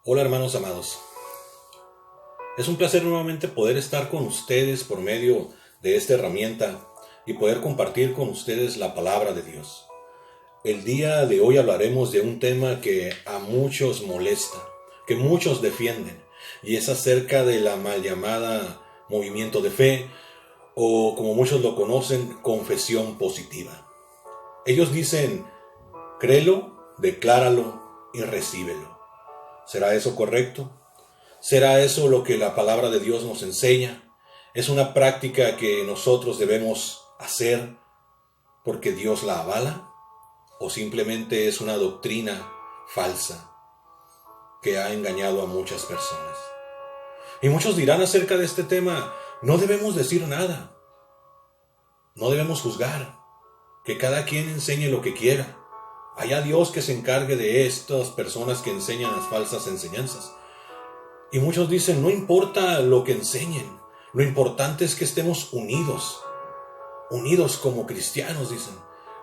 Hola hermanos amados, es un placer nuevamente poder estar con ustedes por medio de esta herramienta y poder compartir con ustedes la palabra de Dios. El día de hoy hablaremos de un tema que a muchos molesta, que muchos defienden, y es acerca de la mal llamada movimiento de fe o, como muchos lo conocen, confesión positiva. Ellos dicen: créelo, decláralo y recíbelo. ¿Será eso correcto? ¿Será eso lo que la palabra de Dios nos enseña? ¿Es una práctica que nosotros debemos hacer porque Dios la avala? ¿O simplemente es una doctrina falsa que ha engañado a muchas personas? Y muchos dirán acerca de este tema: no debemos decir nada, no debemos juzgar, que cada quien enseñe lo que quiera. Haya Dios que se encargue de estas personas que enseñan las falsas enseñanzas. Y muchos dicen: no importa lo que enseñen, lo importante es que estemos unidos como cristianos, dicen.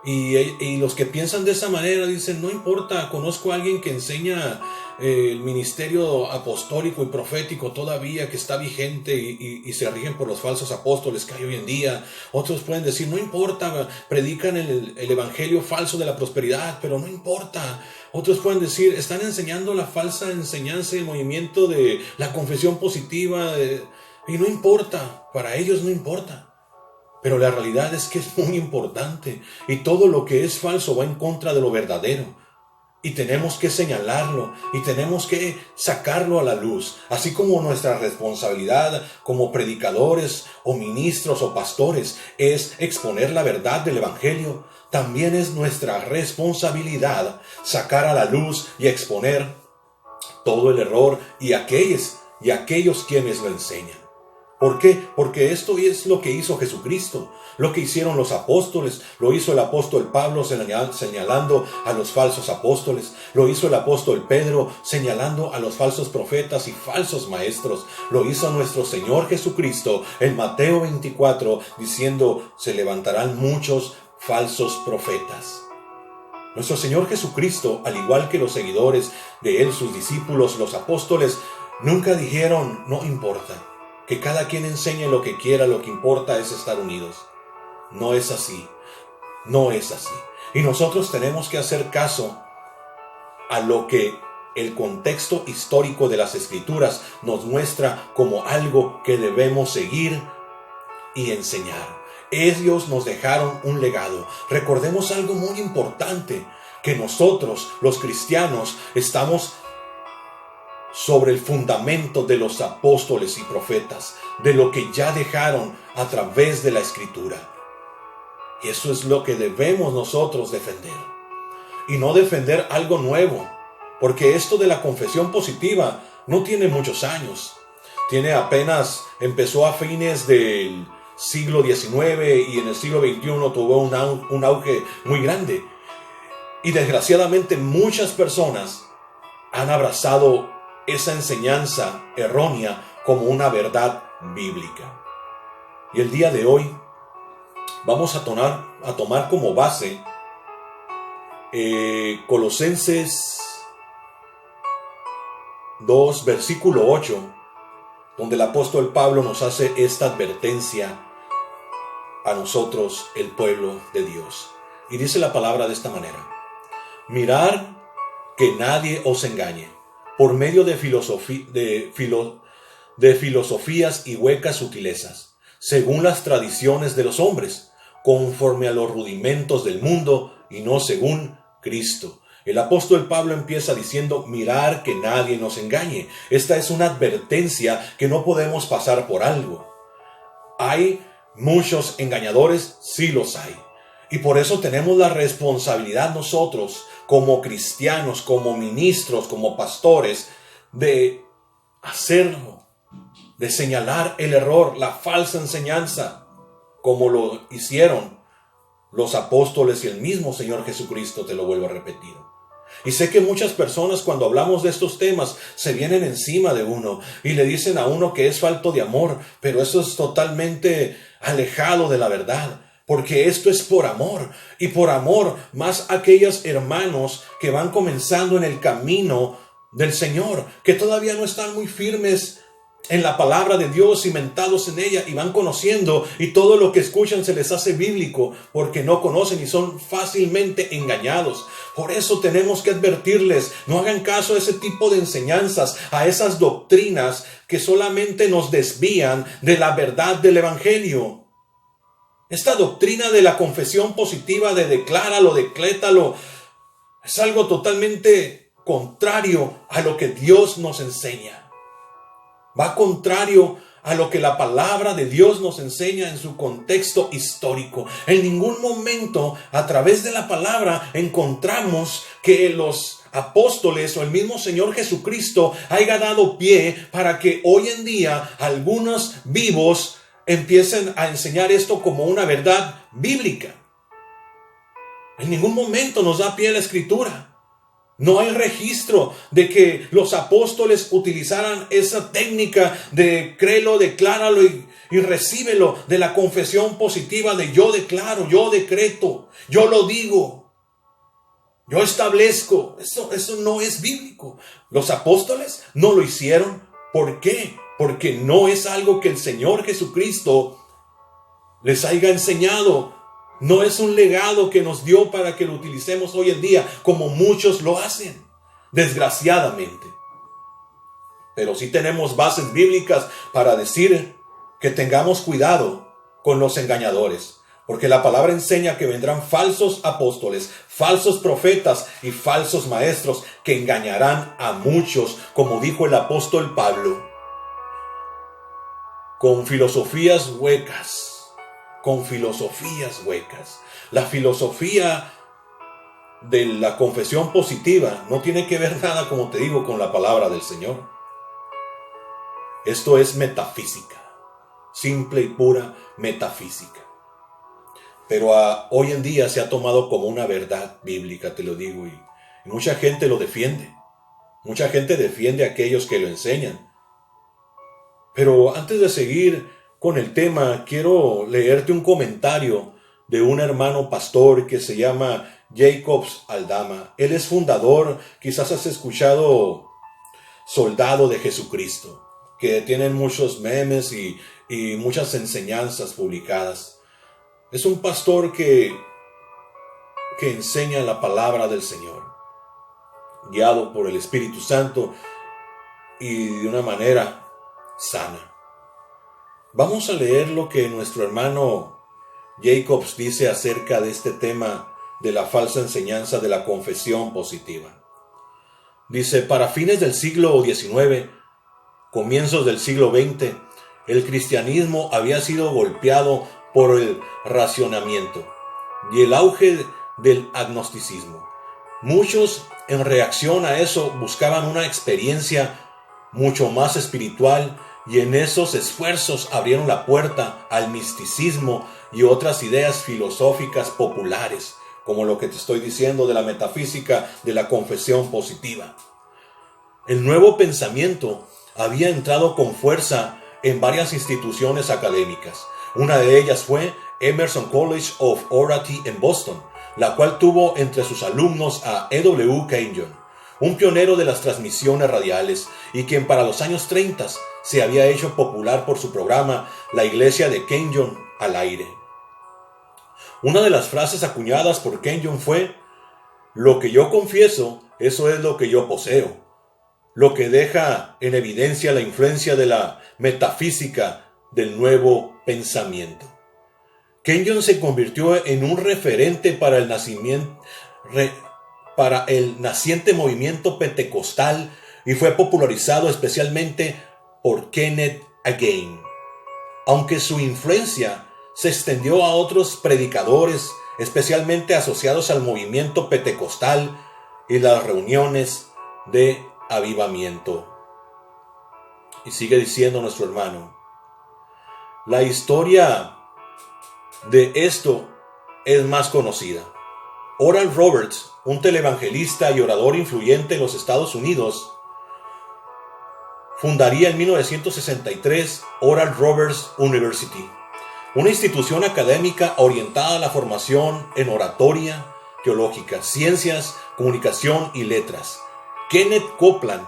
Y los que piensan de esa manera dicen: no importa, conozco a alguien que enseña el ministerio apostólico y profético todavía, que está vigente y se rigen por los falsos apóstoles que hay hoy en día. Otros pueden decir: no importa, predican el evangelio falso de la prosperidad, pero no importa. Otros pueden decir: están enseñando la falsa enseñanza y el movimiento de la confesión positiva, y no importa, para ellos no importa. Pero la realidad es que es muy importante, y todo lo que es falso va en contra de lo verdadero. Y tenemos que señalarlo y tenemos que sacarlo a la luz, así como nuestra responsabilidad como predicadores o ministros o pastores es exponer la verdad del evangelio. También es nuestra responsabilidad sacar a la luz y exponer todo el error y aquellos quienes lo enseñan. ¿Por qué? Porque esto es lo que hizo Jesucristo, lo que hicieron los apóstoles, lo hizo el apóstol Pablo señalando a los falsos apóstoles, lo hizo el apóstol Pedro señalando a los falsos profetas y falsos maestros, lo hizo nuestro Señor Jesucristo en Mateo 24 diciendo: se levantarán muchos falsos profetas. Nuestro Señor Jesucristo, al igual que los seguidores de Él, sus discípulos, los apóstoles, nunca dijeron: no importa, que cada quien enseñe lo que quiera, lo que importa es estar unidos. No es así, no es así. Y nosotros tenemos que hacer caso a lo que el contexto histórico de las Escrituras nos muestra como algo que debemos seguir y enseñar. Ellos nos dejaron un legado. Recordemos algo muy importante, que nosotros, los cristianos, estamos sobre el fundamento de los apóstoles y profetas, de lo que ya dejaron a través de la Escritura. Y eso es lo que debemos nosotros defender. Y no defender algo nuevo, porque esto de la confesión positiva no tiene muchos años. Empezó a fines del siglo XIX y en el siglo XXI tuvo un auge muy grande. Y desgraciadamente muchas personas han abrazado esa enseñanza errónea como una verdad bíblica. Y el día de hoy vamos a tomar como base Colosenses 2, versículo 8, donde el apóstol Pablo nos hace esta advertencia a nosotros, el pueblo de Dios. Y dice la palabra de esta manera: mirad que nadie os engañe por medio de filosofías y huecas sutilezas, según las tradiciones de los hombres, conforme a los rudimentos del mundo y no según Cristo. El apóstol Pablo empieza diciendo: mirar que nadie nos engañe. Esta es una advertencia que no podemos pasar por algo. ¿Hay muchos engañadores? Sí los hay. Y por eso tenemos la responsabilidad nosotros, como cristianos, como ministros, como pastores, de hacerlo, de señalar el error, la falsa enseñanza, como lo hicieron los apóstoles y el mismo Señor Jesucristo, te lo vuelvo a repetir. Y sé que muchas personas, cuando hablamos de estos temas, se vienen encima de uno y le dicen a uno que es falto de amor, pero eso es totalmente alejado de la verdad. Porque esto es por amor, y por amor más aquellos hermanos que van comenzando en el camino del Señor, que todavía no están muy firmes en la palabra de Dios, cimentados en ella, y van conociendo, y todo lo que escuchan se les hace bíblico, porque no conocen y son fácilmente engañados. Por eso tenemos que advertirles, no hagan caso a ese tipo de enseñanzas, a esas doctrinas que solamente nos desvían de la verdad del Evangelio. Esta doctrina de la confesión positiva, de decláralo, decrétalo, es algo totalmente contrario a lo que Dios nos enseña. Va contrario a lo que la palabra de Dios nos enseña en su contexto histórico. En ningún momento a través de la palabra encontramos que los apóstoles o el mismo Señor Jesucristo haya dado pie para que hoy en día algunos vivos empiecen a enseñar esto como una verdad bíblica. En ningún momento nos da pie la Escritura. No hay registro de que los apóstoles utilizaran esa técnica de créelo, decláralo y recíbelo, de la confesión positiva de yo declaro, yo decreto, yo lo digo, yo establezco. Eso no es bíblico. Los apóstoles no lo hicieron. ¿Por qué? Porque no es algo que el Señor Jesucristo les haya enseñado. No es un legado que nos dio para que lo utilicemos hoy en día, como muchos lo hacen, desgraciadamente. Pero sí tenemos bases bíblicas para decir que tengamos cuidado con los engañadores, porque la palabra enseña que vendrán falsos apóstoles, falsos profetas y falsos maestros que engañarán a muchos, como dijo el apóstol Pablo, con filosofías huecas. Con filosofías huecas. La filosofía de la confesión positiva no tiene que ver nada, como te digo, con la palabra del Señor. Esto es metafísica, simple y pura metafísica. Pero hoy en día se ha tomado como una verdad bíblica, te lo digo, y mucha gente lo defiende. Mucha gente defiende a aquellos que lo enseñan. Pero antes de seguir con el tema, quiero leerte un comentario de un hermano pastor que se llama Jacobs Aldama. Él es fundador, quizás has escuchado, Soldado de Jesucristo, que tienen muchos memes y muchas enseñanzas publicadas. Es un pastor que enseña la palabra del Señor, guiado por el Espíritu Santo y de una manera sana. Vamos a leer lo que nuestro hermano Jacobs dice acerca de este tema de la falsa enseñanza de la confesión positiva. Dice, para fines del siglo XIX, comienzos del siglo XX, el cristianismo había sido golpeado por el racionamiento y el auge del agnosticismo. Muchos, en reacción a eso, buscaban una experiencia mucho más espiritual, y en esos esfuerzos abrieron la puerta al misticismo y otras ideas filosóficas populares, como lo que te estoy diciendo de la metafísica de la confesión positiva. El nuevo pensamiento había entrado con fuerza en varias instituciones académicas. Una de ellas fue Emerson College of Oratory en Boston, la cual tuvo entre sus alumnos a E.W. Kenyon, un pionero de las transmisiones radiales y quien para los años 30 se había hecho popular por su programa La Iglesia de Kenyon al aire. Una de las frases acuñadas por Kenyon fue: lo que yo confieso, eso es lo que yo poseo, lo que deja en evidencia la influencia de la metafísica del nuevo pensamiento. Kenyon se convirtió en un referente para el naciente movimiento pentecostal y fue popularizado especialmente por Kenneth Hagin. Aunque su influencia se extendió a otros predicadores, especialmente asociados al movimiento pentecostal y las reuniones de avivamiento. Y sigue diciendo nuestro hermano, la historia de esto es más conocida. Oral Roberts, un televangelista y orador influyente en los Estados Unidos, fundaría en 1963 Oral Roberts University, una institución académica orientada a la formación en oratoria teológica, ciencias, comunicación y letras, Kenneth Copeland,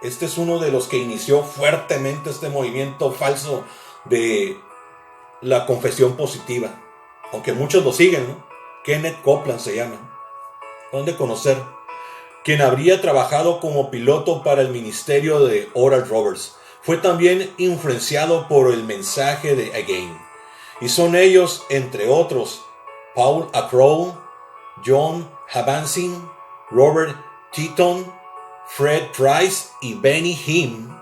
este es uno de los que inició fuertemente este movimiento falso de la confesión positiva, aunque muchos lo siguen, ¿no? Kenneth Copeland se llama, ¿dónde conocer? Quien habría trabajado como piloto para el ministerio de Oral Roberts. Fue también influenciado por el mensaje de Again. Y son ellos, entre otros, Paul Acrow, John Habansin, Robert Teton, Fred Price y Benny Hinn,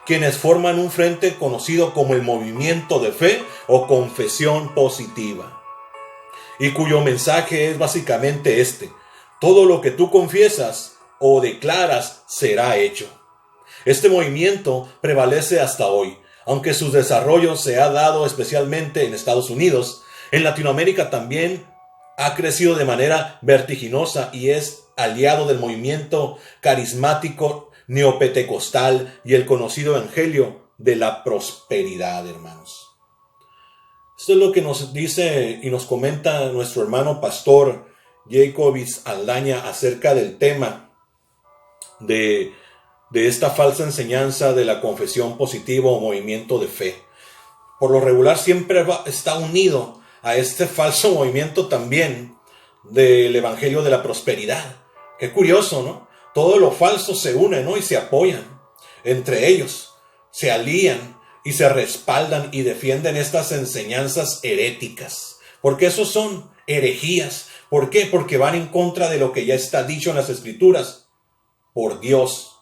quienes forman un frente conocido como el movimiento de fe o confesión positiva, y cuyo mensaje es básicamente este: todo lo que tú confiesas o declaras será hecho. Este movimiento prevalece hasta hoy, aunque su desarrollo se ha dado especialmente en Estados Unidos. En Latinoamérica también ha crecido de manera vertiginosa y es aliado del movimiento carismático neopentecostal y el conocido evangelio de la prosperidad, hermanos. Esto es lo que nos dice y nos comenta nuestro hermano pastor Jacobis Aldaña acerca del tema de esta falsa enseñanza de la confesión positiva o movimiento de fe. Por lo regular siempre está unido a este falso movimiento también del evangelio de la prosperidad. Qué curioso, ¿no? Todo lo falso se une, ¿no? Y se apoyan entre ellos, se alían y se respaldan y defienden estas enseñanzas heréticas. Porque esos son herejías. ¿Por qué? Porque van en contra de lo que ya está dicho en las Escrituras por Dios.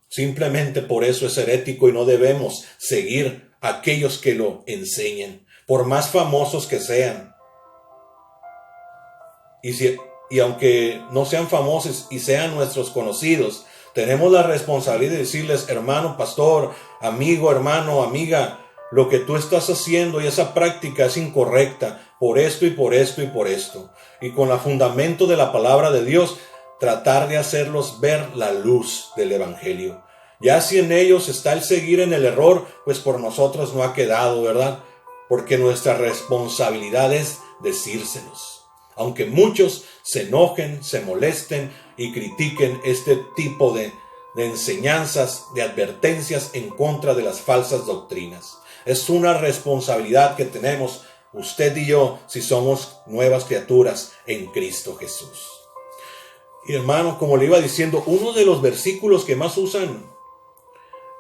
Simplemente por eso es herético y no debemos seguir a aquellos que lo enseñen, por más famosos que sean. Y aunque no sean famosos y sean nuestros conocidos, tenemos la responsabilidad de decirles: hermano, pastor, amigo, hermano, amiga, lo que tú estás haciendo y esa práctica es incorrecta por esto y por esto y por esto. Y con el fundamento de la palabra de Dios, tratar de hacerlos ver la luz del evangelio. Ya si en ellos está el seguir en el error, pues por nosotros no ha quedado, ¿verdad? Porque nuestra responsabilidad es decírselos. Aunque muchos se enojen, se molesten y critiquen este tipo de enseñanzas, de advertencias en contra de las falsas doctrinas. Es una responsabilidad que tenemos usted y yo si somos nuevas criaturas en Cristo Jesús. Y hermano, como le iba diciendo, uno de los versículos que más usan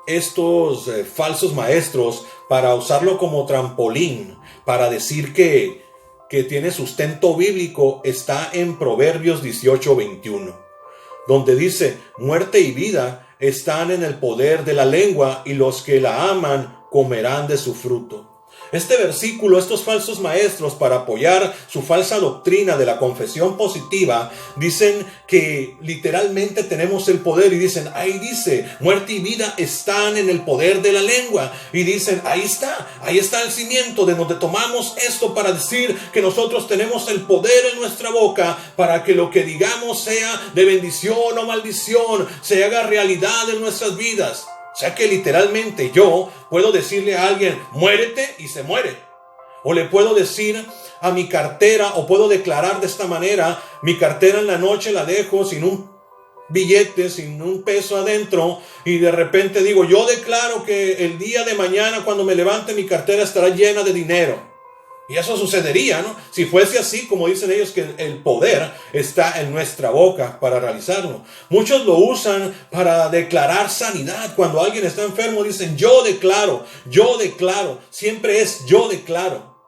estos falsos maestros para usarlo como trampolín, para decir que tiene sustento bíblico, está en Proverbios 18:21, donde dice: muerte y vida están en el poder de la lengua, y los que la aman comerán de su fruto. Este versículo, estos falsos maestros, para apoyar su falsa doctrina de la confesión positiva, dicen que literalmente tenemos el poder, y dicen, ahí dice, muerte y vida están en el poder de la lengua, y dicen, ahí está el cimiento de donde tomamos esto para decir que nosotros tenemos el poder en nuestra boca para que lo que digamos sea de bendición o maldición, se haga realidad en nuestras vidas. O sea que literalmente yo puedo decirle a alguien, muérete, y se muere. O le puedo decir a mi cartera, o puedo declarar de esta manera, mi cartera en la noche la dejo sin un billete, sin un peso adentro, y de repente digo, yo declaro que el día de mañana cuando me levante mi cartera estará llena de dinero. Y eso sucedería, ¿no? Si fuese así, como dicen ellos, que el poder está en nuestra boca para realizarlo. Muchos lo usan para declarar sanidad. Cuando alguien está enfermo, dicen, yo declaro. Siempre es yo declaro.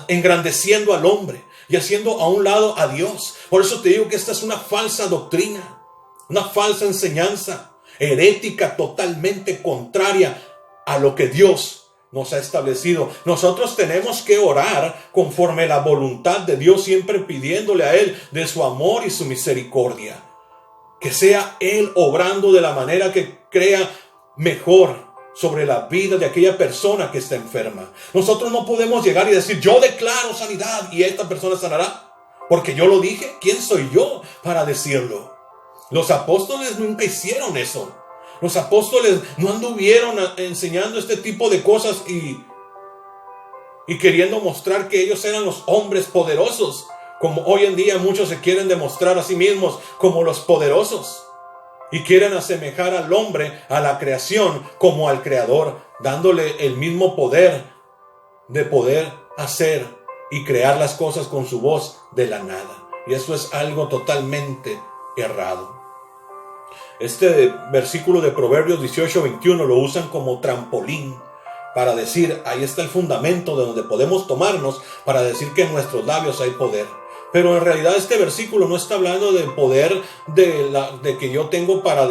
Engrandeciendo al hombre y haciendo a un lado a Dios. Por eso te digo que esta es una falsa doctrina, una falsa enseñanza, herética, totalmente contraria a lo que Dios nos ha establecido. Nosotros tenemos que orar conforme la voluntad de Dios, siempre pidiéndole a Él de su amor y su misericordia. Que sea Él obrando de la manera que crea mejor sobre la vida de aquella persona que está enferma. Nosotros no podemos llegar y decir, yo declaro sanidad y esta persona sanará, porque yo lo dije. ¿Quién soy yo para decirlo? Los apóstoles nunca hicieron eso. Los apóstoles no anduvieron enseñando este tipo de cosas y queriendo mostrar que ellos eran los hombres poderosos. Como hoy en día muchos se quieren demostrar a sí mismos como los poderosos y quieren asemejar al hombre, a la creación, como al creador, dándole el mismo poder de poder hacer y crear las cosas con su voz de la nada. Y eso es algo totalmente errado. Este versículo de Proverbios 18:21 lo usan como trampolín para decir, ahí está el fundamento de donde podemos tomarnos para decir que en nuestros labios hay poder. Pero en realidad este versículo no está hablando del poder de que yo tengo para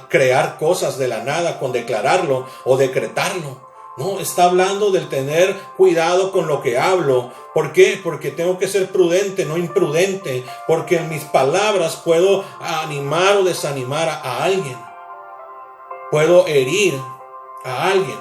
crear cosas de la nada con declararlo o decretarlo. No, está hablando del tener cuidado con lo que hablo. ¿Por qué? Porque tengo que ser prudente, no imprudente. Porque en mis palabras puedo animar o desanimar a alguien. Puedo herir a alguien.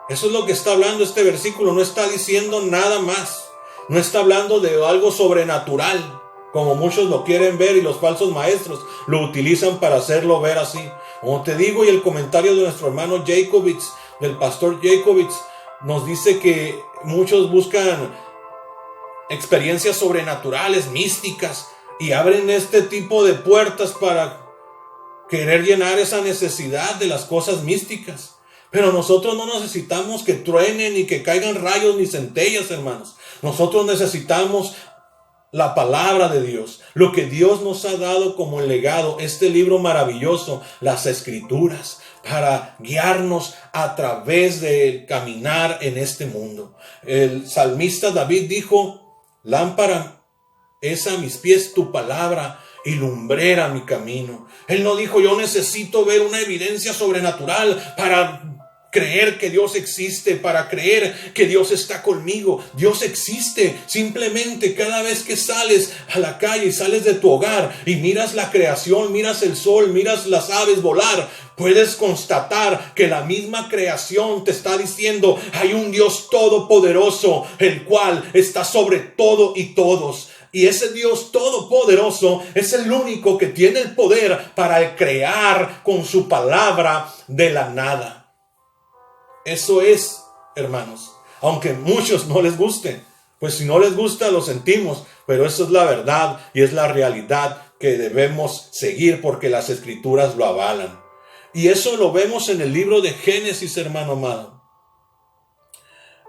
Eso es lo que está hablando este versículo. No está diciendo nada más. No está hablando de algo sobrenatural, como muchos lo quieren ver y los falsos maestros lo utilizan para hacerlo ver así. Como te digo, y el comentario de nuestro hermano Jacobitz, del pastor Jacobitz, nos dice que muchos buscan experiencias sobrenaturales, místicas, y abren este tipo de puertas para querer llenar esa necesidad de las cosas místicas. Pero nosotros no necesitamos que truenen ni que caigan rayos ni centellas, hermanos. Nosotros necesitamos la palabra de Dios, lo que Dios nos ha dado como legado, este libro maravilloso, las Escrituras, para guiarnos a través de caminar en este mundo. El salmista David dijo, lámpara es a mis pies tu palabra y lumbrera mi camino. Él no dijo, yo necesito ver una evidencia sobrenatural para creer que Dios existe, para creer que Dios está conmigo. Dios existe. Simplemente cada vez que sales a la calle y sales de tu hogar y miras la creación, miras el sol, miras las aves volar, puedes constatar que la misma creación te está diciendo, hay un Dios todopoderoso, el cual está sobre todo y todos. Y ese Dios todopoderoso es el único que tiene el poder para crear con su palabra de la nada. Eso es, hermanos, aunque a muchos no les guste, pues si no les gusta lo sentimos, pero eso es la verdad y es la realidad que debemos seguir porque las Escrituras lo avalan. Y eso lo vemos en el libro de Génesis, hermano amado.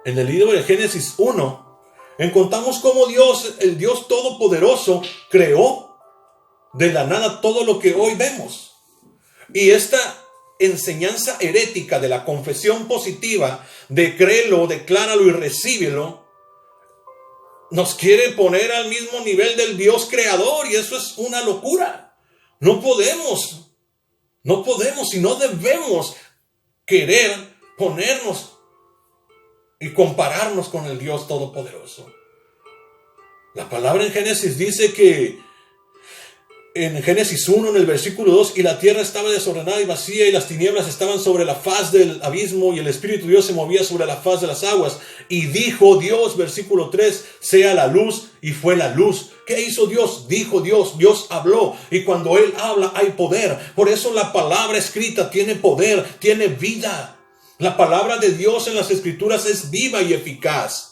En el libro de Génesis 1, encontramos cómo Dios, el Dios todopoderoso, creó de la nada todo lo que hoy vemos. Y esta enseñanza herética de la confesión positiva de créelo, decláralo y recíbelo, nos quiere poner al mismo nivel del Dios creador, y eso es una locura. No podemos y no debemos querer ponernos y compararnos con el Dios todopoderoso. La palabra en Génesis dice que en Génesis 1, en el versículo 2, y la tierra estaba desordenada y vacía, y las tinieblas estaban sobre la faz del abismo, y el Espíritu de Dios se movía sobre la faz de las aguas. Y dijo Dios, versículo 3, sea la luz, y fue la luz. ¿Qué hizo Dios? Dijo Dios, Dios habló, y cuando Él habla hay poder. Por eso la palabra escrita tiene poder, tiene vida. La palabra de Dios en las Escrituras es viva y eficaz.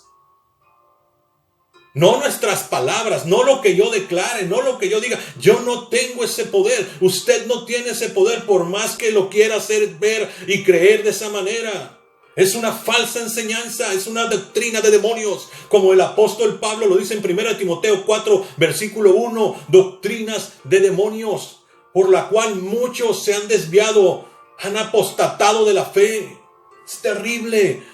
No nuestras palabras, no lo que yo declare, no lo que yo diga. Yo no tengo ese poder. Usted no tiene ese poder por más que lo quiera hacer ver y creer de esa manera. Es una falsa enseñanza, es una doctrina de demonios. Como el apóstol Pablo lo dice en 1 Timoteo 4, versículo 1. Doctrinas de demonios, por la cual muchos se han desviado, han apostatado de la fe. Es terrible.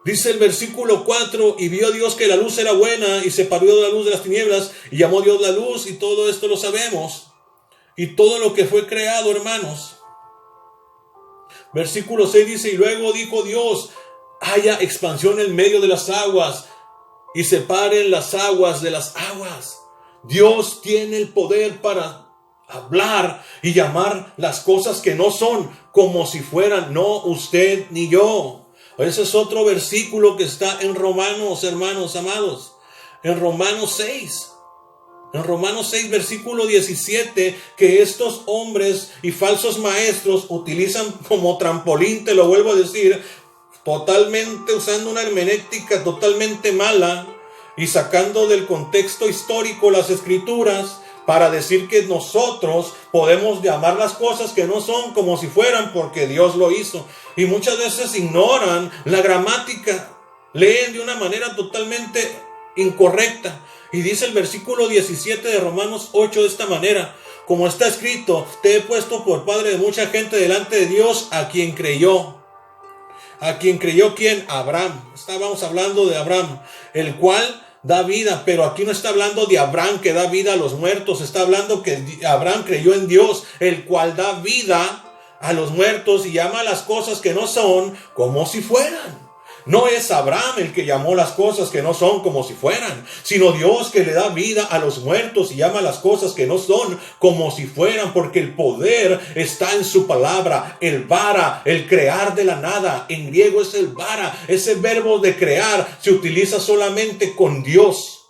Dice el versículo 4, y vio Dios que la luz era buena, y separó de la luz de las tinieblas, y llamó Dios la luz, y todo esto lo sabemos. Y todo lo que fue creado, hermanos. Versículo 6 dice, y luego dijo Dios, haya expansión en medio de las aguas, y separen las aguas de las aguas. Dios tiene el poder para hablar y llamar las cosas que no son como si fueran, no usted ni yo. Ese es otro versículo que está en Romanos, hermanos amados. En Romanos 6. En Romanos 6, versículo 17, que estos hombres y falsos maestros utilizan como trampolín, te lo vuelvo a decir, totalmente usando una hermenéutica totalmente mala, y sacando del contexto histórico las escrituras para decir que nosotros podemos llamar las cosas que no son como si fueran porque Dios lo hizo. Y muchas veces ignoran la gramática, leen de una manera totalmente incorrecta. Y dice el versículo 17 de Romanos 8 de esta manera: como está escrito, te he puesto por padre de mucha gente delante de Dios, a quien creyó. ¿A quien creyó quién? Abraham. Estábamos hablando de Abraham, el cual da vida, pero aquí no está hablando de Abraham que da vida a los muertos, está hablando que Abraham creyó en Dios, el cual da vida a los muertos y llama a las cosas que no son como si fueran. No es Abraham el que llamó las cosas que no son como si fueran, sino Dios que le da vida a los muertos y llama las cosas que no son como si fueran, porque el poder está en su palabra. El bara, el crear de la nada, en griego es el bara. Ese verbo de crear se utiliza solamente con Dios,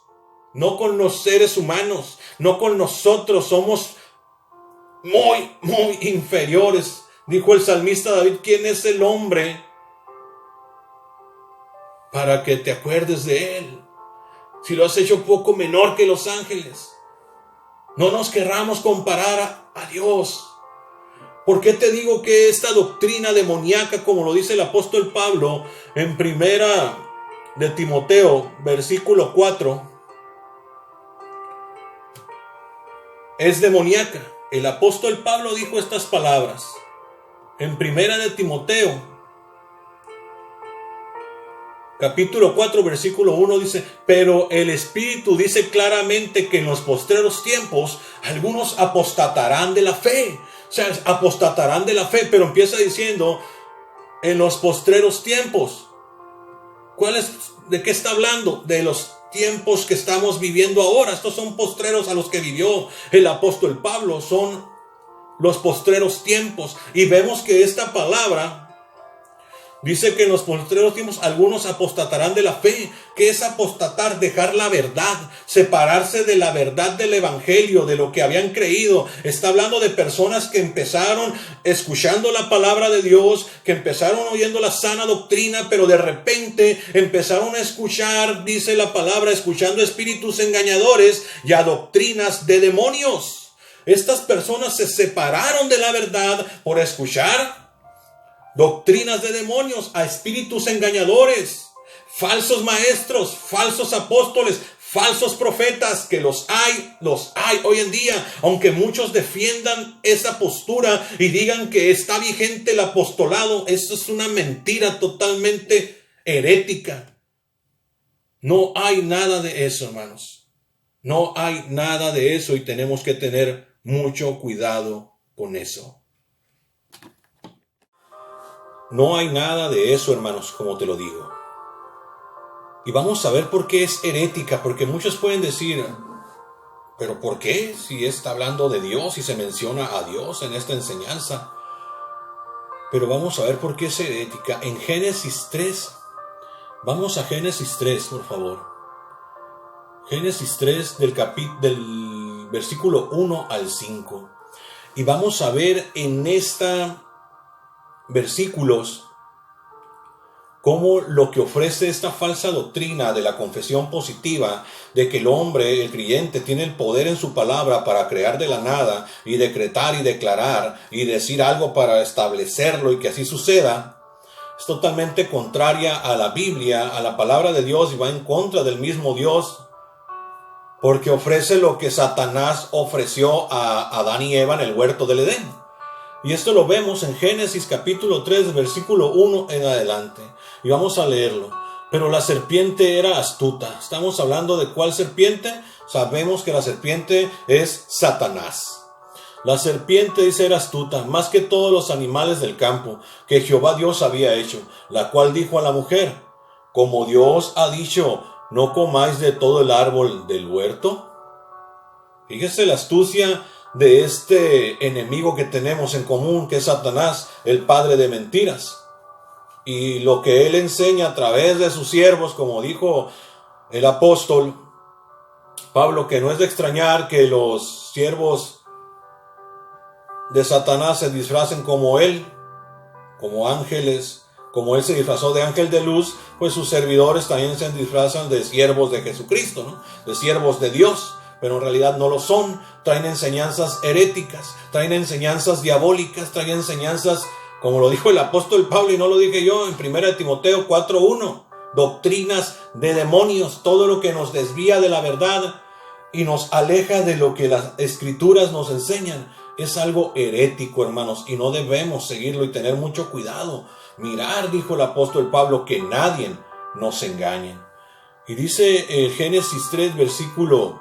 no con los seres humanos, no con nosotros. Somos muy inferiores. Dijo el salmista David: ¿quién es el hombre para que te acuerdes de él? Si lo has hecho poco menor que los ángeles. No nos querramos comparar a Dios. ¿Por qué te digo que esta doctrina demoníaca, como lo dice el apóstol Pablo en primera de Timoteo, versículo 4, es demoníaca? El apóstol Pablo dijo estas palabras en primera de Timoteo, capítulo 4, versículo 1, dice: pero el Espíritu dice claramente que en los postreros tiempos algunos apostatarán de la fe. O sea, apostatarán de la fe, pero empieza diciendo en los postreros tiempos. ¿De qué está hablando? De los tiempos que estamos viviendo ahora. Estos son postreros a los que vivió el apóstol Pablo. Son los postreros tiempos. Y vemos que esta palabra dice que en los postreros tiempos algunos apostatarán de la fe. ¿Qué es apostatar? Dejar la verdad, separarse de la verdad del evangelio, de lo que habían creído. Está hablando de personas que empezaron escuchando la palabra de Dios, que empezaron oyendo la sana doctrina, pero de repente empezaron a escuchar, dice la palabra, escuchando espíritus engañadores y a doctrinas de demonios. Estas personas se separaron de la verdad por escuchar doctrinas de demonios, a espíritus engañadores, falsos maestros, falsos apóstoles, falsos profetas, que los hay hoy en día. Aunque muchos defiendan esa postura y digan que está vigente el apostolado, eso es una mentira totalmente herética. No hay nada de eso, hermanos. No hay nada de eso y tenemos que tener mucho cuidado con eso. No hay nada de eso, hermanos, como te lo digo. Y vamos a ver por qué es herética, porque muchos pueden decir: ¿pero por qué? Si está hablando de Dios y se menciona a Dios en esta enseñanza. Pero vamos a ver por qué es herética. En Génesis 3, vamos a Génesis 3, por favor. Génesis 3 del versículo 1 al 5. Y vamos a ver en esta versículos cómo lo que ofrece esta falsa doctrina de la confesión positiva, de que el hombre, el creyente, tiene el poder en su palabra para crear de la nada y decretar y declarar y decir algo para establecerlo y que así suceda, es totalmente contraria a la Biblia, a la palabra de Dios, y va en contra del mismo Dios, porque ofrece lo que Satanás ofreció a Adán y Eva en el huerto del Edén. Y esto lo vemos en Génesis capítulo 3, versículo 1 en adelante. Y vamos a leerlo. Pero la serpiente era astuta. Estamos hablando de ¿cuál serpiente? Sabemos que la serpiente es Satanás. La serpiente, dice, era astuta, más que todos los animales del campo que Jehová Dios había hecho, la cual dijo a la mujer: como Dios ha dicho, ¿no comáis de todo el árbol del huerto? Fíjese la astucia de este enemigo que tenemos en común, que es Satanás, el padre de mentiras. Y lo que él enseña a través de sus siervos, como dijo el apóstol Pablo, que no es de extrañar que los siervos de Satanás se disfracen como él, como ángeles, Como Él se disfrazó de ángel de luz, pues sus servidores también se disfrazan de siervos de Jesucristo, ¿no? De siervos de Dios, pero en realidad no lo son. Traen enseñanzas heréticas, traen enseñanzas diabólicas, traen enseñanzas, como lo dijo el apóstol Pablo y no lo dije yo, en 1 Timoteo 4:1, doctrinas de demonios, todo lo que nos desvía de la verdad y nos aleja de lo que las escrituras nos enseñan. Es algo herético, hermanos, y no debemos seguirlo y tener mucho cuidado. Mirar, dijo el apóstol Pablo, que nadie nos engañe. Y dice Génesis 3, versículo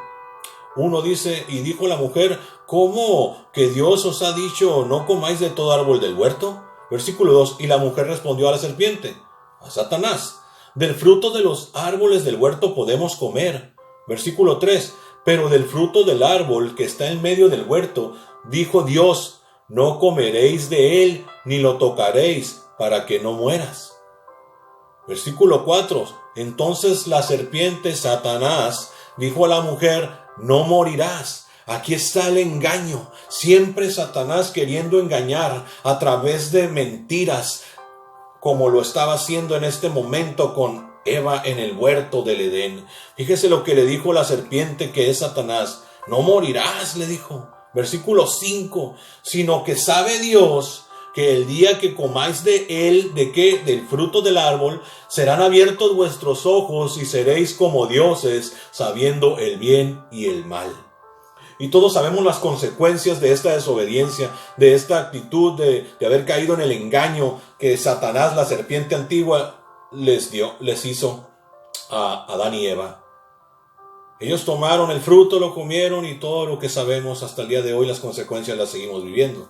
1, dice, y dijo la mujer, ¿cómo que Dios os ha dicho no comáis de todo árbol del huerto? Versículo 2, y la mujer respondió a la serpiente, a Satanás, del fruto de los árboles del huerto podemos comer. Versículo 3, pero del fruto del árbol que está en medio del huerto, dijo Dios, no comeréis de él, ni lo tocaréis, para que no mueras. Versículo 4, entonces la serpiente, Satanás, dijo a la mujer, no morirás. Aquí está el engaño. Siempre Satanás queriendo engañar a través de mentiras, como lo estaba haciendo en este momento con Eva en el huerto del Edén. Fíjese lo que le dijo la serpiente, que es Satanás. No morirás, le dijo. Versículo 5, sino que sabe Dios que el día que comáis de él, ¿de qué? Del fruto del árbol, serán abiertos vuestros ojos y seréis como dioses, sabiendo el bien y el mal. Y todos sabemos las consecuencias de esta desobediencia, de esta actitud de haber caído en el engaño que Satanás, la serpiente antigua, les hizo a Adán y Eva. Ellos tomaron el fruto, lo comieron y todo lo que sabemos hasta el día de hoy, las consecuencias las seguimos viviendo.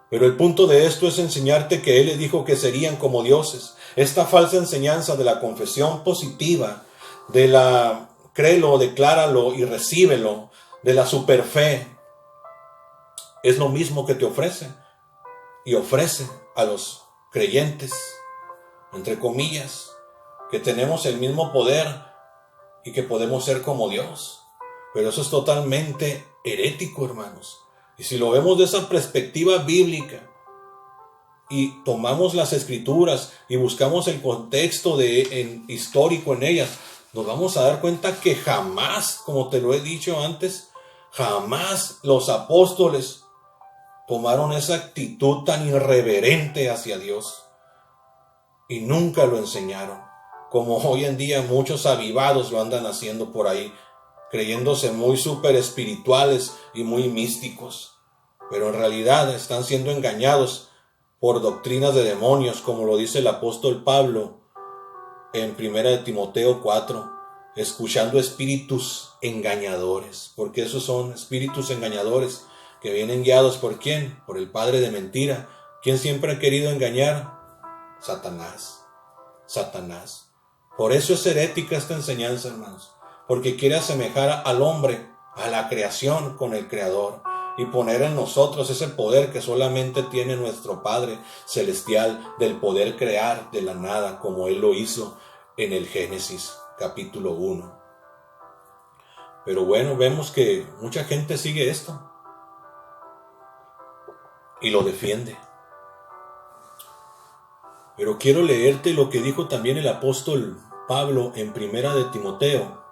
Pero el punto de esto es enseñarte que Él les dijo que serían como dioses. Esta falsa enseñanza de la confesión positiva, de la créelo, decláralo y recíbelo, de la superfe, es lo mismo que te ofrece y ofrece a los creyentes, entre comillas, que tenemos el mismo poder y que podemos ser como Dios. Pero eso es totalmente herético, hermanos. Y si lo vemos de esa perspectiva bíblica y tomamos las escrituras y buscamos el contexto histórico en ellas, nos vamos a dar cuenta que jamás, como te lo he dicho antes, jamás los apóstoles tomaron esa actitud tan irreverente hacia Dios y nunca lo enseñaron, como hoy en día muchos avivados lo andan haciendo por ahí, creyéndose muy súper espirituales y muy místicos, pero en realidad están siendo engañados por doctrinas de demonios, como lo dice el apóstol Pablo en 1 Timoteo 4, escuchando espíritus engañadores, porque esos son espíritus engañadores que vienen guiados ¿por quién? Por el padre de mentira. ¿Quién siempre ha querido engañar? Satanás. Por eso es herética esta enseñanza, hermanos, porque quiere asemejar al hombre, a la creación con el Creador y poner en nosotros ese poder que solamente tiene nuestro Padre Celestial, del poder crear de la nada, como Él lo hizo en el Génesis capítulo 1. Pero bueno, vemos que mucha gente sigue esto y lo defiende. Pero quiero leerte lo que dijo también el apóstol Pablo en 1 Timoteo.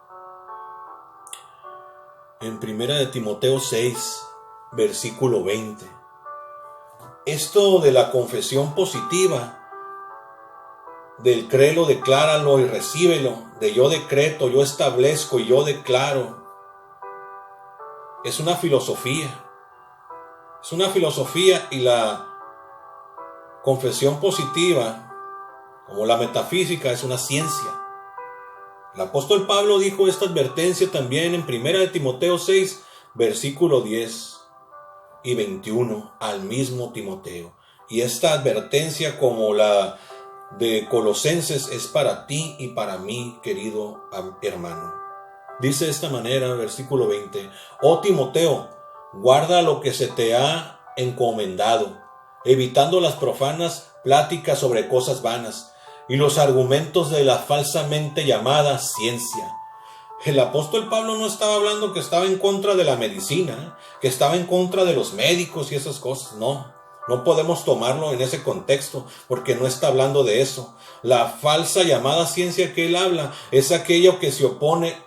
En 1 Timoteo 6, versículo 20. Esto de la confesión positiva, del créelo, decláralo y recíbelo, de yo decreto, yo establezco y yo declaro, es una filosofía. Es una filosofía, y la confesión positiva, como la metafísica, es una ciencia. El apóstol Pablo dijo esta advertencia también en 1 Timoteo 6, versículo 10 y 21 al mismo Timoteo. Y esta advertencia, como la de Colosenses, es para ti y para mí, querido hermano. Dice de esta manera, versículo 20: Oh Timoteo, guarda lo que se te ha encomendado, evitando las profanas pláticas sobre cosas vanas y los argumentos de la falsamente llamada ciencia. El apóstol Pablo no estaba hablando que estaba en contra de la medicina, que estaba en contra de los médicos y esas cosas, no. No podemos tomarlo en ese contexto porque no está hablando de eso. La falsa llamada ciencia que él habla es aquello que se opone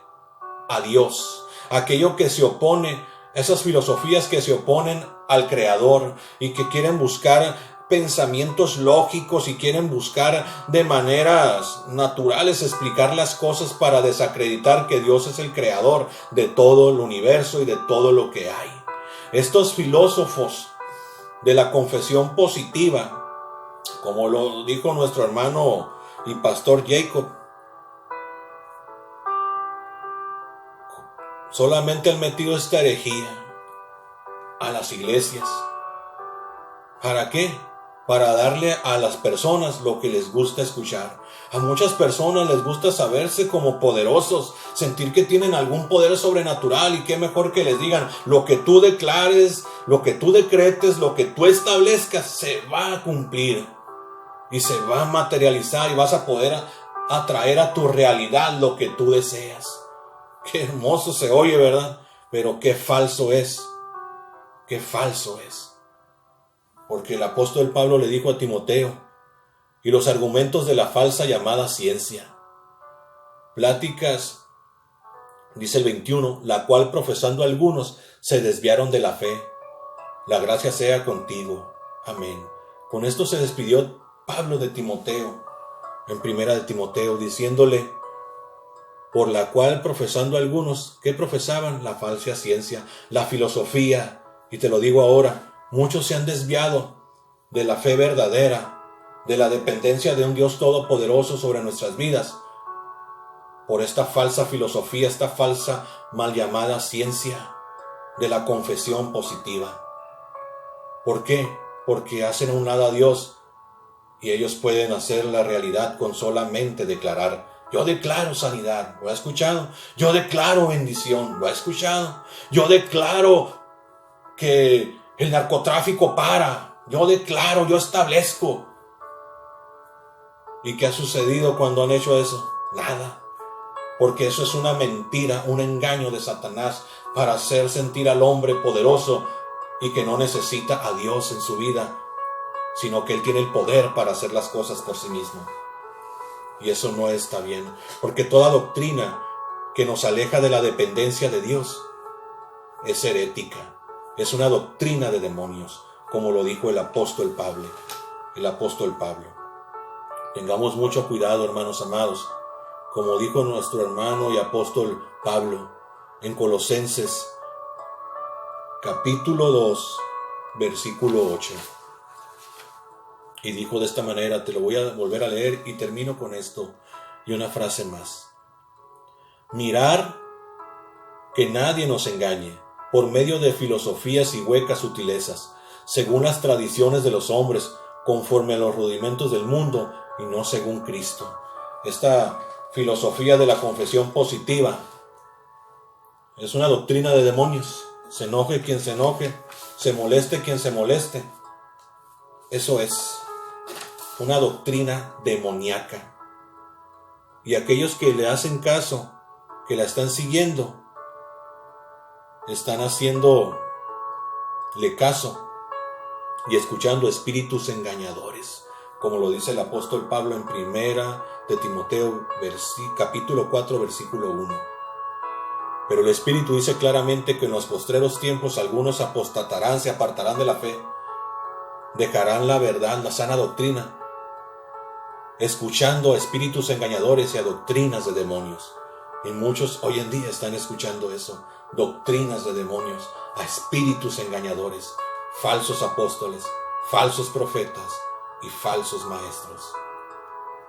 a Dios, aquello que se opone, esas filosofías que se oponen al Creador y que quieren buscar pensamientos lógicos y quieren buscar de maneras naturales explicar las cosas para desacreditar que Dios es el creador de todo el universo y de todo lo que hay. Estos filósofos de la confesión positiva, como lo dijo nuestro hermano y pastor Jacob, solamente han metido esta herejía a las iglesias. ¿Para qué? Para darle a las personas lo que les gusta escuchar. A muchas personas les gusta saberse como poderosos, sentir que tienen algún poder sobrenatural, y qué mejor que les digan: lo que tú declares, lo que tú decretes, lo que tú establezcas se va a cumplir y se va a materializar y vas a poder atraer a tu realidad lo que tú deseas. Qué hermoso se oye, ¿verdad? Pero qué falso es. Qué falso es. Porque el apóstol Pablo le dijo a Timoteo: y los argumentos de la falsa llamada ciencia, pláticas, dice el 21, la cual profesando algunos se desviaron de la fe. La gracia sea contigo. Amén. Con esto se despidió Pablo de Timoteo, en primera de Timoteo, diciéndole: por la cual profesando algunos, ¿qué profesaban? La falsa ciencia, la filosofía. Y te lo digo ahora, muchos se han desviado de la fe verdadera, de la dependencia de un Dios todopoderoso sobre nuestras vidas, por esta falsa filosofía, esta falsa mal llamada ciencia de la confesión positiva. ¿Por qué? Porque hacen a un lado a Dios y ellos pueden hacer la realidad con solamente declarar: yo declaro sanidad. ¿Lo ha escuchado? Yo declaro bendición. ¿Lo ha escuchado? Yo declaro que el narcotráfico para. Yo declaro, yo establezco. ¿Y qué ha sucedido cuando han hecho eso? Nada. Porque eso es una mentira, un engaño de Satanás para hacer sentir al hombre poderoso y que no necesita a Dios en su vida, sino que Él tiene el poder para hacer las cosas por sí mismo. Y eso no está bien, porque toda doctrina que nos aleja de la dependencia de Dios es herética. Es una doctrina de demonios, como lo dijo el apóstol Pablo. Tengamos mucho cuidado, hermanos amados, como dijo nuestro hermano y apóstol Pablo en Colosenses capítulo 2, versículo 8. Y dijo de esta manera, te lo voy a volver a leer y termino con esto y una frase más. Mirar que nadie nos engañe por medio de filosofías y huecas sutilezas, según las tradiciones de los hombres, conforme a los rudimentos del mundo y no según Cristo. Esta filosofía de la confesión positiva es una doctrina de demonios. Se enoje quien se enoje, se moleste quien se moleste. Eso es una doctrina demoníaca. Y aquellos que le hacen caso, que la están siguiendo, están haciéndole caso y escuchando espíritus engañadores, como lo dice el apóstol Pablo en primera de Timoteo capítulo 4 versículo 1. Pero el Espíritu dice claramente que en los postreros tiempos algunos apostatarán, se apartarán de la fe, dejarán la verdad, la sana doctrina, escuchando a espíritus engañadores y a doctrinas de demonios. Y muchos hoy en día están escuchando eso, doctrinas de demonios, a espíritus engañadores, falsos apóstoles, falsos profetas y falsos maestros.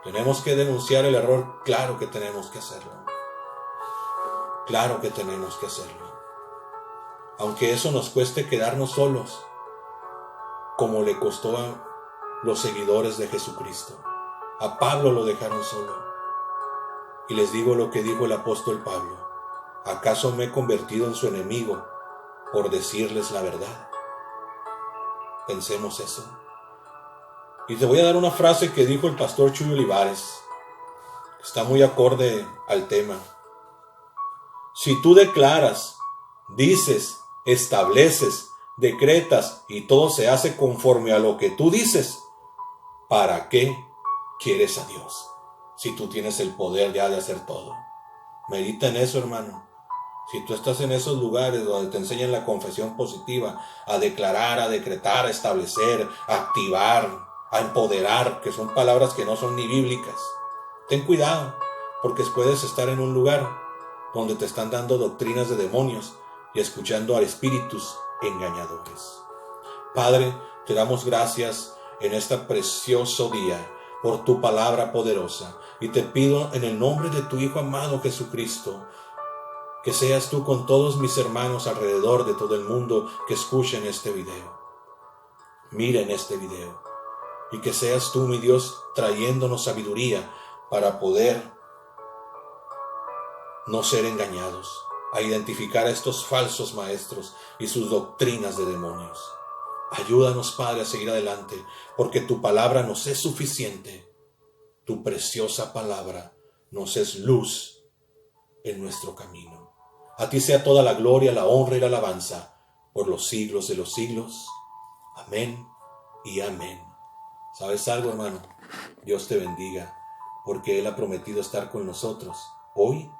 Tenemos que denunciar el error, claro que tenemos que hacerlo. Claro que tenemos que hacerlo. Aunque eso nos cueste quedarnos solos, como le costó a los seguidores de Jesucristo. A Pablo lo dejaron solo. Y les digo lo que dijo el apóstol Pablo: ¿acaso me he convertido en su enemigo por decirles la verdad? Pensemos eso. Y te voy a dar una frase que dijo el pastor Chuy Olivares. Está muy acorde al tema. Si tú declaras, dices, estableces, decretas y todo se hace conforme a lo que tú dices, ¿para qué quieres a Dios? Si tú tienes el poder ya de hacer todo. Medita en eso, hermano. Si tú estás en esos lugares donde te enseñan la confesión positiva, a declarar, a decretar, a establecer, a activar, a empoderar, que son palabras que no son ni bíblicas, ten cuidado, porque puedes estar en un lugar donde te están dando doctrinas de demonios y escuchando a espíritus engañadores. Padre, te damos gracias en este precioso día por tu palabra poderosa y te pido en el nombre de tu Hijo amado Jesucristo, que seas tú con todos mis hermanos alrededor de todo el mundo que escuchen este video. Miren este video. Y que seas tú, mi Dios, trayéndonos sabiduría para poder no ser engañados, a identificar a estos falsos maestros y sus doctrinas de demonios. Ayúdanos, Padre, a seguir adelante, porque tu palabra nos es suficiente. Tu preciosa palabra nos es luz en nuestro camino. A ti sea toda la gloria, la honra y la alabanza por los siglos de los siglos. Amén y amén. ¿Sabes algo, hermano? Dios te bendiga, porque Él ha prometido estar con nosotros hoy